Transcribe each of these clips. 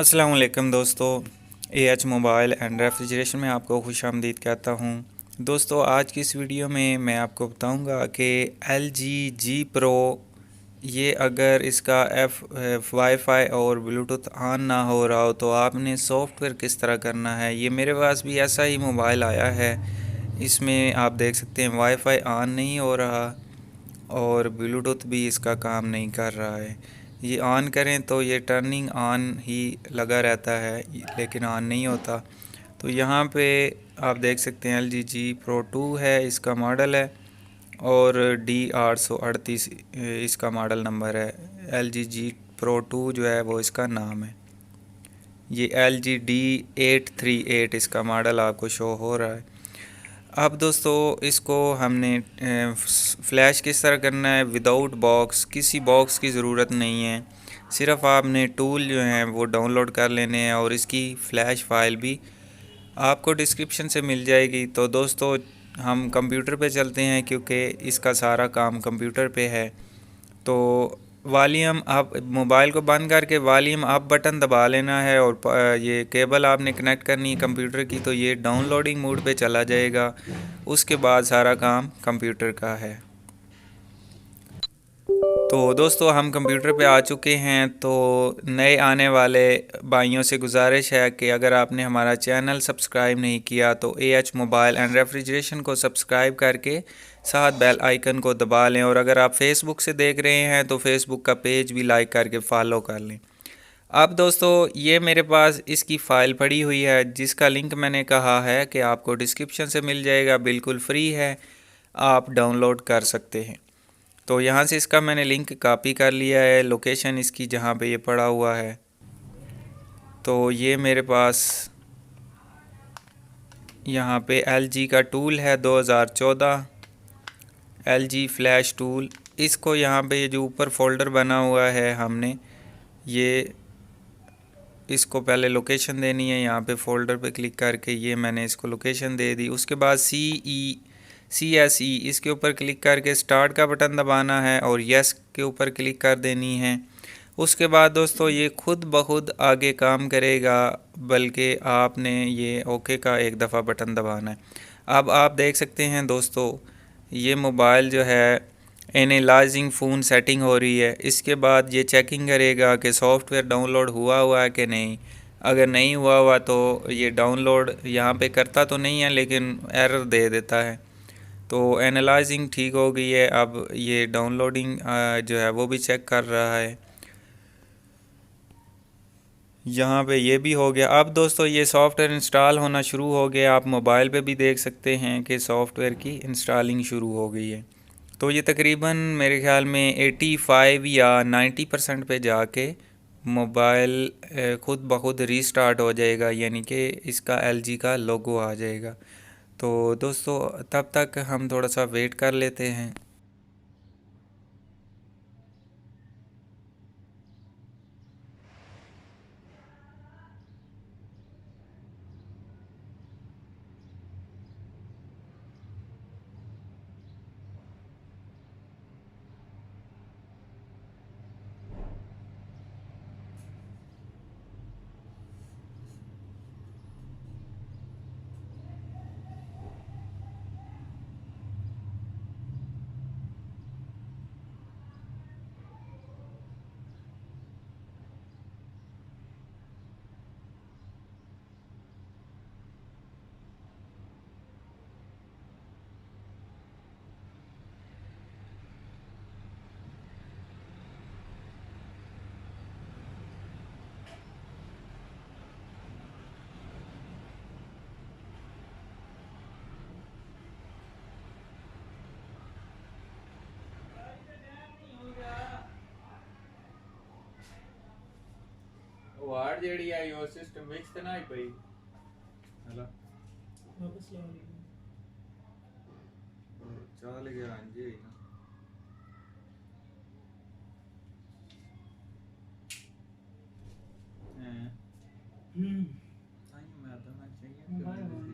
अस्सलाम वालेकुम दोस्तों। एएच मोबाइल एंड रेफ्रिजरेशन में आपको खुशामदीद कहता हूँ। दोस्तों, आज की इस वीडियो में मैं आपको बताऊँगा कि LG G Pro ये अगर इसका वाईफाई और ब्लूटूथ ऑन ना हो रहा हो तो आपने सॉफ्टवेयर किस तरह करना है। ये मेरे पास भी ऐसा ही मोबाइल आया है। इसमें आप देख सकते हैं वाईफाई ऑन नहीं हो रहा और ब्लूटूथ भी इसका काम नहीं कर रहा है। ये ऑन करें तो ये टर्निंग ऑन ही लगा रहता है लेकिन ऑन नहीं होता। तो यहाँ पे आप देख सकते हैं LG G Pro 2 है इसका मॉडल है और D838 इसका मॉडल नंबर है। LG G Pro 2 जो है वो इसका नाम है। ये LG D838 इसका मॉडल आपको शो हो रहा है। अब दोस्तों, इसको हमने फ़्लैश किस तरह करना है। विदाउट बॉक्स, किसी बॉक्स की ज़रूरत नहीं है। सिर्फ़ आपने टूल जो हैं वो डाउनलोड कर लेने हैं और इसकी फ़्लैश फ़ाइल भी आपको डिस्क्रिप्शन से मिल जाएगी। तो दोस्तों, हम कंप्यूटर पे चलते हैं क्योंकि इसका सारा काम कंप्यूटर पे है। तो वॉल्यूम आप मोबाइल को बंद करके वॉल्यूम अप बटन दबा लेना है और ये केबल आपने कनेक्ट करनी है कंप्यूटर की, तो ये डाउनलोडिंग मोड पे चला जाएगा। उसके बाद सारा काम कंप्यूटर का है। तो दोस्तों, हम कंप्यूटर पे आ चुके हैं। तो नए आने वाले भाइयों से गुजारिश है कि अगर आपने हमारा चैनल सब्सक्राइब नहीं किया तो एएच मोबाइल एंड रेफ्रिजरेशन को सब्सक्राइब करके साथ बेल आइकन को दबा लें। और अगर आप फेसबुक से देख रहे हैं तो फेसबुक का पेज भी लाइक करके फॉलो कर लें। अब दोस्तों, ये मेरे पास इसकी फ़ाइल पड़ी हुई है जिसका लिंक मैंने कहा है कि आपको डिस्क्रिप्शन से मिल जाएगा, बिल्कुल फ्री है, आप डाउनलोड कर सकते हैं। तो यहाँ से इसका मैंने लिंक कॉपी कर लिया है, लोकेशन इसकी जहाँ पे ये पड़ा हुआ है। तो ये मेरे पास यहाँ पे LG का टूल है 2014 LG फ्लैश टूल। इसको यहाँ पे ये जो ऊपर फोल्डर बना हुआ है हमने ये इसको पहले लोकेशन देनी है। यहाँ पे फोल्डर पे क्लिक करके ये मैंने इसको लोकेशन दे दी। उसके बाद CSE इसके ऊपर क्लिक करके स्टार्ट का बटन दबाना है और यस के ऊपर क्लिक कर देनी है। उसके बाद दोस्तों, ये खुद ब खुद आगे काम करेगा, बल्कि आपने ये ओके का एक दफ़ा बटन दबाना है। अब आप देख सकते हैं दोस्तों, ये मोबाइल जो है एनालाइजिंग फ़ोन सेटिंग हो रही है। इसके बाद ये चेकिंग करेगा कि सॉफ्टवेयर डाउनलोड हुआ है कि नहीं। अगर नहीं हुआ तो ये डाउनलोड यहाँ पे करता तो नहीं है लेकिन एरर दे देता है। तो एनालाइजिंग ठीक हो गई है। अब ये डाउनलोडिंग जो है वो भी चेक कर रहा है। यहाँ पे ये भी हो गया। अब दोस्तों, ये सॉफ्टवेयर इंस्टॉल होना शुरू हो गया। आप मोबाइल पे भी देख सकते हैं कि सॉफ्टवेयर की इंस्टॉलिंग शुरू हो गई है। तो ये तकरीबन मेरे ख़्याल में 85 या 90% पे जाके मोबाइल ख़ुद ब खुद रीस्टार्ट हो जाएगा, यानी कि इसका LG का लोगो आ जाएगा। तो दोस्तों, तब तक हम थोड़ा सा वेट कर लेते हैं। वार जेडी आई वो सिस्टम फिक्स तो नहीं पई। हेलो, वापस ला ली। चल गया जी ना। हैं आई मैं तो मैं चाहिए बाय बाय।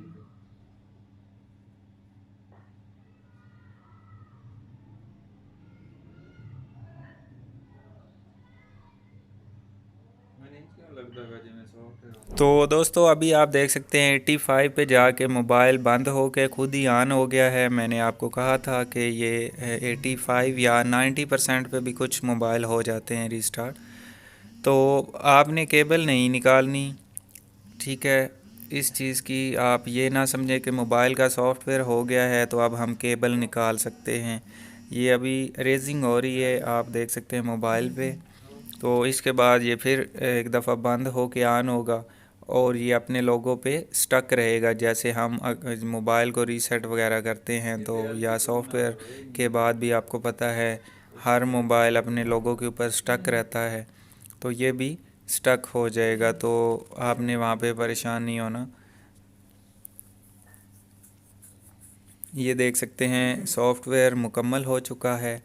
मैंने क्यों तो दोस्तों अभी आप देख सकते हैं 85 पे जाके मोबाइल बंद हो के खुद ही ऑन हो गया है। मैंने आपको कहा था कि ये 85 या 90% पे भी कुछ मोबाइल हो जाते हैं रिस्टार्ट। तो आपने केबल नहीं निकालनी, ठीक है। इस चीज़ की आप ये ना समझें कि मोबाइल का सॉफ्टवेयर हो गया है तो अब हम केबल निकाल सकते हैं। ये अभी रेजिंग हो रही है, आप देख सकते हैं मोबाइल पे। तो इसके बाद ये फिर एक दफ़ा बंद हो के ऑन होगा और ये अपने लोगों पे स्टक रहेगा। जैसे हम मोबाइल को रीसेट वगैरह करते हैं तो या सॉफ्टवेयर के बाद भी आपको पता है हर मोबाइल अपने लोगों के ऊपर स्टक रहता है, तो ये भी स्टक हो जाएगा। तो आपने वहाँ पे परेशान नहीं होना। ये देख सकते हैं सॉफ्टवेयर मुकम्मल हो चुका है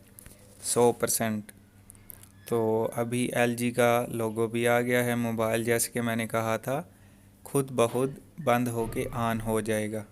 100%। तो अभी LG का लोगो भी आ गया है। मोबाइल जैसे कि मैंने कहा था खुद ब खुद बंद होके ऑन हो जाएगा।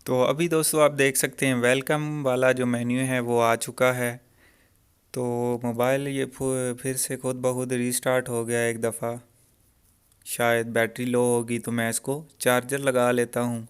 तो अभी दोस्तों आप देख सकते हैं वेलकम वाला जो मेन्यू है वो आ चुका है। तो मोबाइल ये फिर से खुद ब खुद रीस्टार्ट हो गया एक दफ़ा। शायद बैटरी लो होगी तो मैं इसको चार्जर लगा लेता हूँ।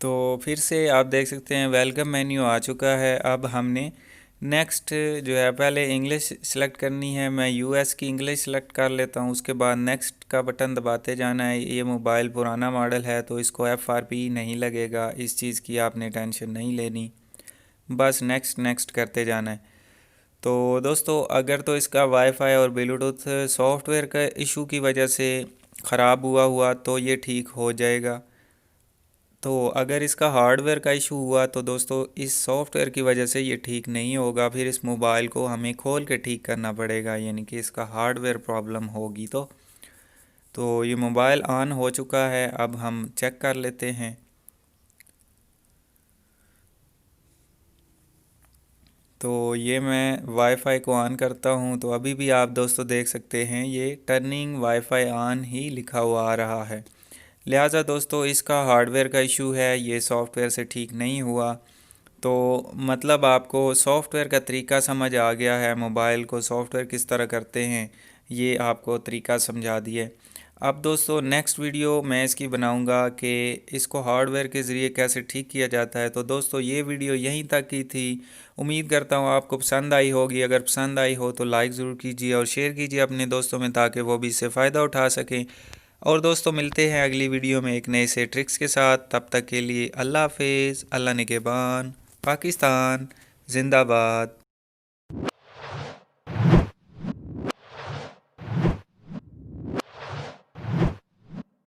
तो फिर से आप देख सकते हैं वेलकम मेन्यू आ चुका है। अब हमने नेक्स्ट जो है पहले इंग्लिश सेलेक्ट करनी है। मैं US की इंग्लिश सेलेक्ट कर लेता हूँ। उसके बाद नेक्स्ट का बटन दबाते जाना है। ये मोबाइल पुराना मॉडल है तो इसको FRP नहीं लगेगा, इस चीज़ की आपने टेंशन नहीं लेनी, बस नेक्स्ट नेक्स्ट करते जाना है। तो दोस्तों अगर तो इसका वाईफाई और ब्लूटूथ सॉफ्टवेयर का इशू की वजह से ख़राब हुआ तो ये ठीक हो जाएगा। तो अगर इसका हार्डवेयर का इशू हुआ तो दोस्तों इस सॉफ्टवेयर की वजह से ये ठीक नहीं होगा। फिर इस मोबाइल को हमें खोल के ठीक करना पड़ेगा, यानी कि इसका हार्डवेयर प्रॉब्लम होगी। तो ये मोबाइल ऑन हो चुका है। अब हम चेक कर लेते हैं। तो ये मैं वाईफाई को ऑन करता हूँ तो अभी भी आप दोस्तों देख सकते हैं ये टर्निंग वाईफाई ऑन ही लिखा हुआ आ रहा है। लिहाजा दोस्तों इसका हार्डवेयर का इशू है, ये सॉफ्टवेयर से ठीक नहीं हुआ। तो मतलब आपको सॉफ्टवेयर का तरीका समझ आ गया है, मोबाइल को सॉफ्टवेयर किस तरह करते हैं ये आपको तरीका समझा दिए। अब दोस्तों नेक्स्ट वीडियो मैं इसकी बनाऊंगा कि इसको हार्डवेयर के ज़रिए कैसे ठीक किया जाता है। तो दोस्तों ये वीडियो यहीं तक की थी। उम्मीद करता हूँ आपको पसंद आई होगी। अगर पसंद आई हो तो लाइक ज़रूर कीजिए और शेयर कीजिए अपने दोस्तों में, ताकि वो भी इससे फ़ायदा उठा सकें। और दोस्तों मिलते हैं अगली वीडियो में एक नए से ट्रिक्स के साथ। तब तक के लिए अल्लाह हाफिज़। अल्लाह निगहबान। पाकिस्तान जिंदाबाद।